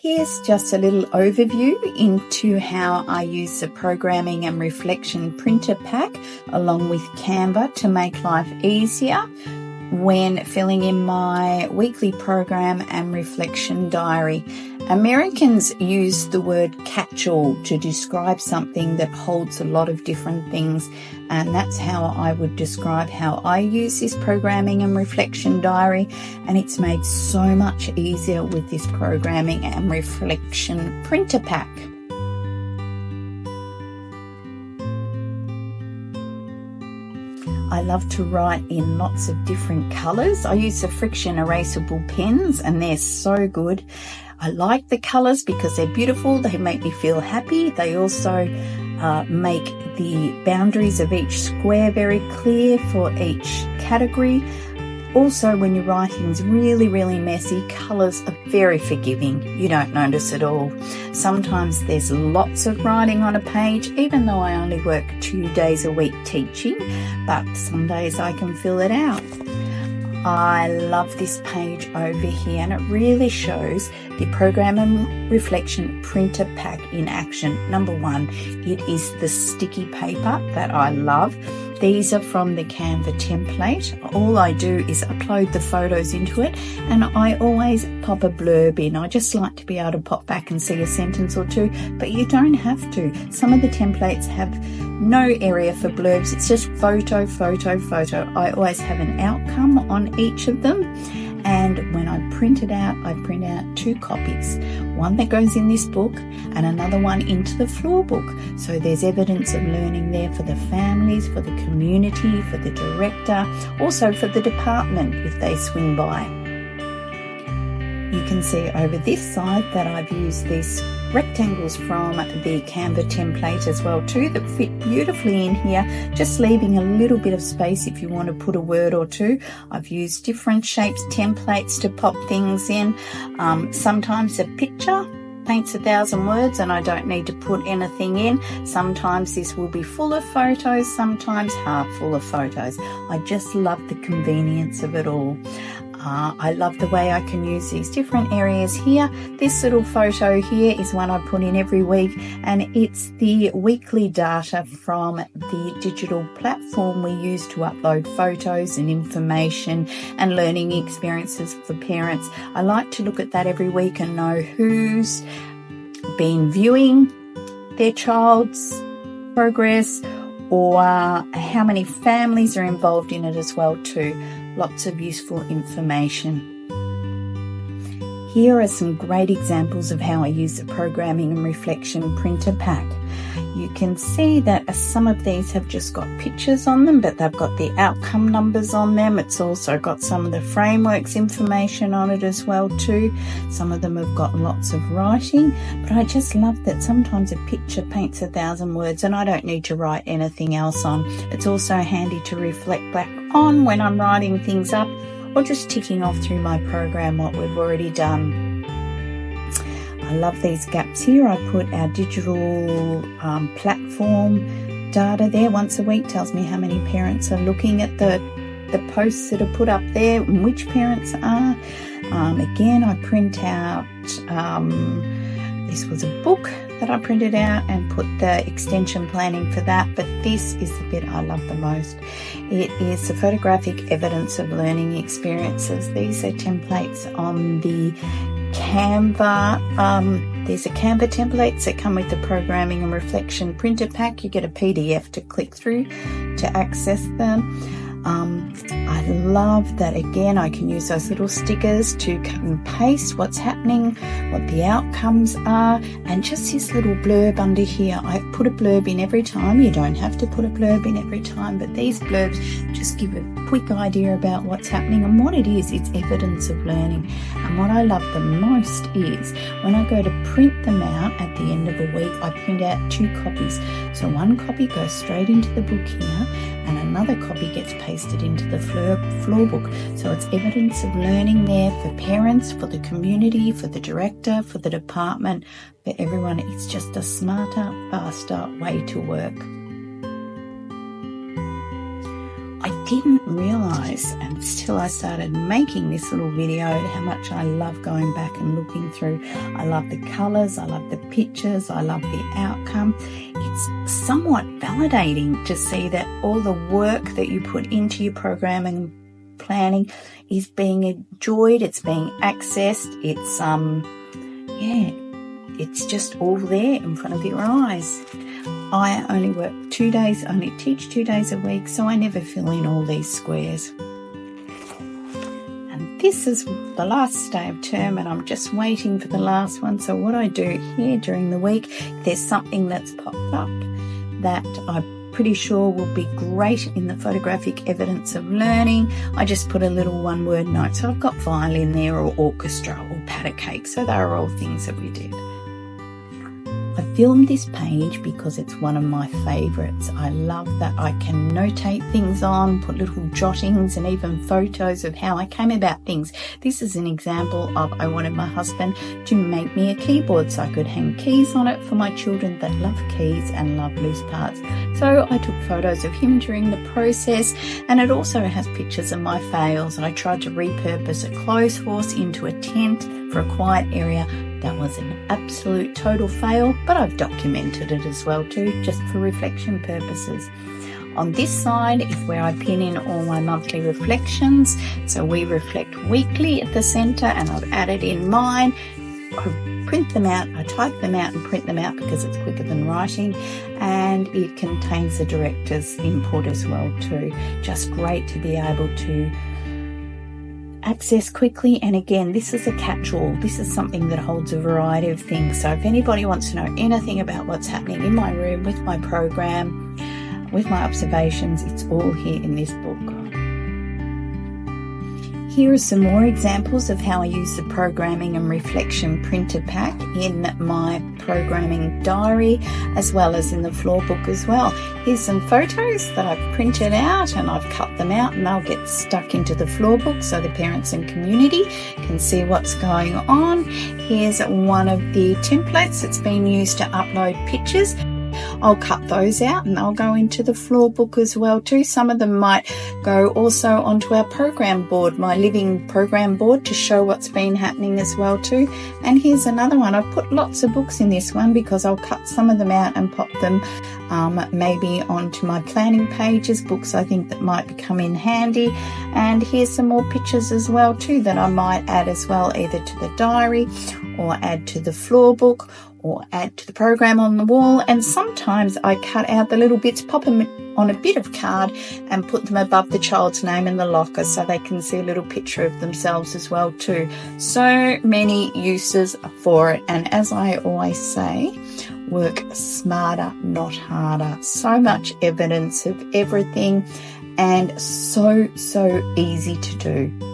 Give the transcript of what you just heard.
Here's just a little overview into how I use the Programming and Reflection printer pack along with Canva to make life easier when filling in my weekly program and reflection diary. Americans use the word catch-all to describe something that holds a lot of different things, and that's how I would describe how I use this programming and reflection diary, and it's made so much easier with this programming and reflection printer pack. I love to write in lots of different colours. I use the friction erasable pens and they're so good. I like the colours because they're beautiful, they make me feel happy. They also make the boundaries of each square very clear for each category. Also, when your writing's really messy, colours are very forgiving. You don't notice at all. Sometimes there's lots of writing on a page, even though I only work 2 days a week teaching, but some days I can fill it out. I love this page over here, and it really shows the Program and Reflection printer pack in action. Number one, it is the sticky paper that I love. These are from the Canva template. All I do is upload the photos into it, and I always pop a blurb in. I just like to be able to pop back and see a sentence or two, but you don't have to. Some of the templates have no area for blurbs. It's just photo, photo, photo. I always have an outcome on each of them. And when I print it out, I print out 2 copies. One that goes in this book and another one into the floor book. So there's evidence of learning there for the families, for the community, for the director, also for the department if they swing by. You can see over this side that I've used these rectangles from the Canva template as well too that fit beautifully in here, just leaving a little bit of space if you want to put a word or two. I've used different shapes, templates to pop things in. Sometimes a picture paints 1,000 words and I don't need to put anything in. Sometimes this will be full of photos, sometimes half full of photos. I just love the convenience of it all. I love the way I can use these different areas here. This little photo here is one I put in every week, and it's the weekly data from the digital platform we use to upload photos and information and learning experiences for parents. I like to look at that every week and know who's been viewing their child's progress, or how many families are involved in it as well too. Lots of useful information. Here are some great examples of how I use the Programming and Reflection printer pack. You can see that some of these have just got pictures on them, but they've got the outcome numbers on them. It's also got some of the frameworks information on it as well too. Some of them have got lots of writing, but I just love that sometimes a picture paints 1,000 words and I don't need to write anything else on. It's also handy to reflect back on when I'm writing things up or just ticking off through my program what we've already done. I love these gaps here. I put our digital platform data there once a week. Tells me how many parents are looking at the posts that are put up there and which parents are. Again, I print out, this was a book that I printed out and put the extension planning for that, but this is the bit I love the most. It is the photographic evidence of learning experiences. These are templates on the Canva. These are Canva templates that come with the Programming and Reflection printer pack. You get a PDF to click through to access them. I love that again I can use those little stickers to cut and paste what's happening, what the outcomes are, and just this little blurb under here. I put a blurb in every time. You don't have to put a blurb in every time, but these blurbs just give a quick idea about what's happening and what it is. It's evidence of learning. And what I love the most is when I go to print them out at the end of the week, I print out 2 copies. So one copy goes straight into the book here and another copy gets pasted into the floor book. So it's evidence of learning there for parents, for the community, for the director, for the department, for everyone. It's just a smarter, faster way to work. I didn't realise until I started making this little video how much I love going back and looking through. I love the colours, I love the pictures, I love the outcome. It's somewhat validating to see that all the work that you put into your programming and planning is being enjoyed, it's being accessed, it's just all there in front of your eyes. I only work 2 days, only teach 2 days a week, so I never fill in all these squares. And this is the last day of term, and I'm just waiting for the last one. So what I do here during the week, if there's something that's popped up that I'm pretty sure will be great in the photographic evidence of learning, I just put a little one-word note. So I've got violin there, or orchestra, or pat a cake. So they are all things that we did. I filmed this page because it's one of my favourites. I love that I can notate things on, put little jottings and even photos of how I came about things. This is an example of I wanted my husband to make me a keyboard so I could hang keys on it for my children that love keys and love loose parts. So I took photos of him during the process, and it also has pictures of my fails. I tried to repurpose a clothes horse into a tent for a quiet area. That was an absolute total fail, but I've documented it as well too, just for reflection purposes. On this side is where I pin in all my monthly reflections. So we reflect weekly at the centre, and I've added in mine. I print them out, I type them out and print them out because it's quicker than writing, and it contains the director's input as well too. Just great to be able to access quickly. And again, this is a catch-all. This is something that holds a variety of things. So if anybody wants to know anything about what's happening in my room with my program, with my observations, it's all here in this book. Here are some more examples of how I use the programming and reflection printer pack in my programming diary, as well as in the floor book as well. Here's some photos that I've printed out, and I've cut them out, and they'll get stuck into the floor book so the parents and community can see what's going on. Here's one of the templates that's been used to upload pictures. I'll cut those out and they'll go into the floor book as well too. Some of them might go also onto our program board, my living program board, to show what's been happening as well too. And here's another one. I've put lots of books in this one because I'll cut some of them out and pop them maybe onto my planning pages, books I think that might become in handy. And here's some more pictures as well too that I might add as well, either to the diary or add to the floor book, or add to the program on the wall. And sometimes I cut out the little bits, pop them on a bit of card and put them above the child's name in the locker so they can see a little picture of themselves as well too. So many uses for it. And as I always say, work smarter, not harder. So much evidence of everything, and so easy to do.